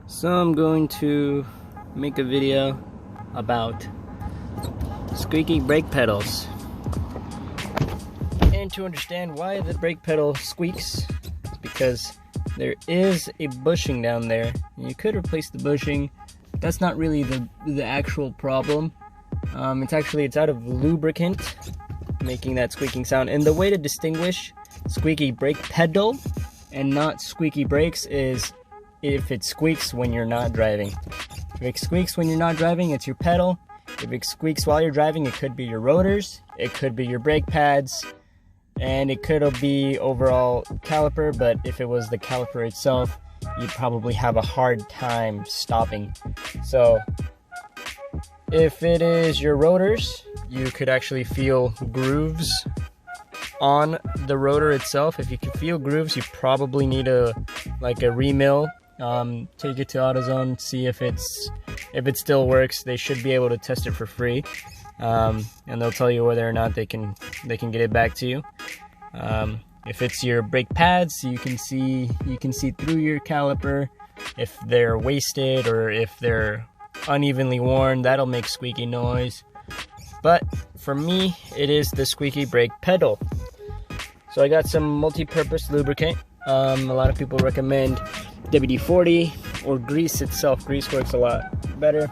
So I'm going to make a video about squeaky brake pedals. And to understand why the brake pedal squeaks, it's because there is a bushing down there. You could replace the bushing. That's not really the actual problem. It's out of lubricant making that squeaking sound. And the way to distinguish squeaky brake pedal and not squeaky brakes is if it squeaks when you're not driving. If it squeaks when you're not driving, it's your pedal. If it squeaks while you're driving, it could be your rotors, it could be your brake pads, and it could be overall caliper. But if it was the caliper itself, you'd probably have a hard time stopping. So if it is your rotors, you could actually feel grooves on the rotor itself. If you can feel grooves, you probably need a remill. Take it to AutoZone, see if it still works. They should be able to test it for free, and they'll tell you whether or not they can get it back to you. If it's your brake pads, you can see through your caliper if they're wasted or if they're unevenly worn. That'll make squeaky noise. But for me, it is the squeaky brake pedal. So I got some multi-purpose lubricant. A lot of people recommend WD-40 or grease itself. Grease works a lot better,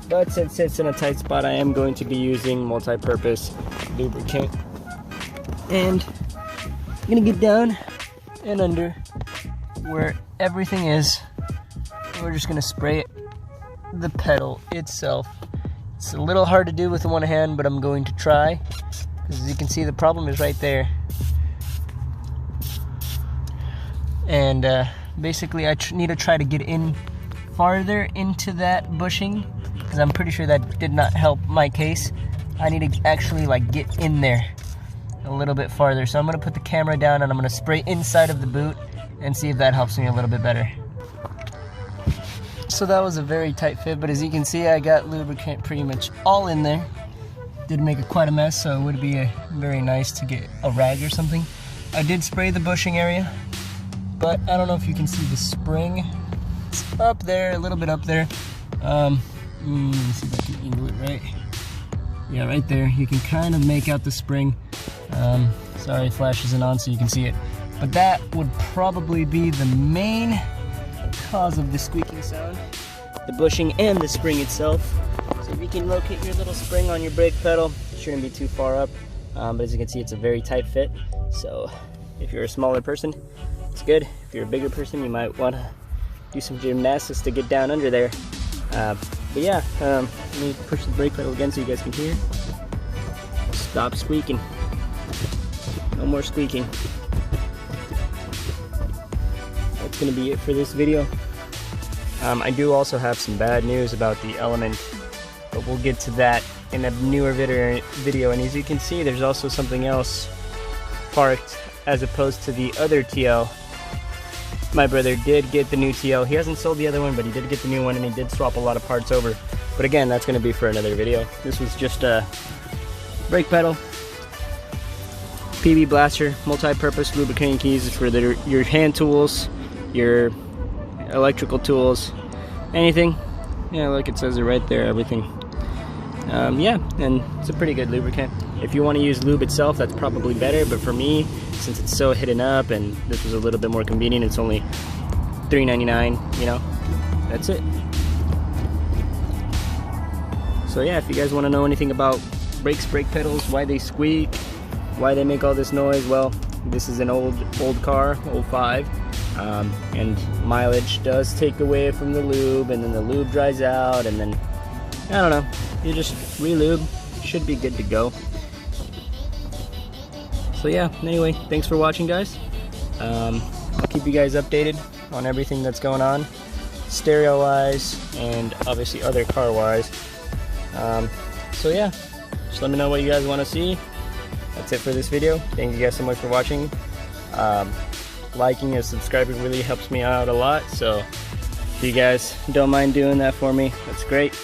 but since it's in a tight spot, I am going to be using multi-purpose lubricant. And I'm gonna get down and under where everything is. We're just gonna spray the pedal itself. It's a little hard to do with one hand, but I'm going to try, because as you can see, the problem is right there. And basically I need to try to get in farther into that bushing, because I'm pretty sure that did not help my case. I need to actually get in there a little bit farther. So I'm going to put the camera down and I'm going to spray inside of the boot and see if that helps me a little bit better. So that was a very tight fit, but as you can see, I got lubricant pretty much all in there. Did make it quite a mess, so it would be very nice to get a rag or something. I did spray the bushing area, but I don't know if you can see the spring. It's up there, a little bit up there. Let me see if I can angle it right. Yeah, right there. You can kind of make out the spring. Sorry, flash isn't on so you can see it. But that would probably be the main cause of the squeaking sound. The bushing and the spring itself. So if you can locate your little spring on your brake pedal, it shouldn't be too far up. But as you can see, it's a very tight fit. So if you're a smaller person, it's good. If you're a bigger person, you might want to do some gymnastics to get down under there. But yeah, let me push the brake pedal again so you guys can hear. Stop squeaking. No more squeaking. That's going to be it for this video. I do also have some bad news about the Element, but we'll get to that in a newer video. And as you can see, there's also something else parked as opposed to the other TL. My brother did get the new TL. He hasn't sold the other one, but he did get the new one, and he did swap a lot of parts over. But again, that's going to be for another video. This was just a brake pedal, PB blaster, multi-purpose lubricating keys for your hand tools, your electrical tools, anything. Yeah, like it says it right there, everything. Yeah, and it's a pretty good lubricant. If you want to use lube itself, that's probably better, but for me, since it's so hidden up and this was a little bit more convenient, it's only $3.99, you know, that's it. So yeah, if you guys want to know anything about brakes, brake pedals, why they squeak, why they make all this noise, well, this is an old car, 05, and mileage does take away from the lube, and then the lube dries out, and then, I don't know, you just re-lube, should be good to go. So yeah, anyway, thanks for watching, guys. I'll keep you guys updated on everything that's going on, stereo-wise, and obviously other car-wise. So yeah, just let me know what you guys want to see. That's it for this video. Thank you guys so much for watching. Liking and subscribing really helps me out a lot, so if you guys don't mind doing that for me, that's great.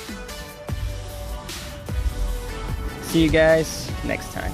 See you guys next time.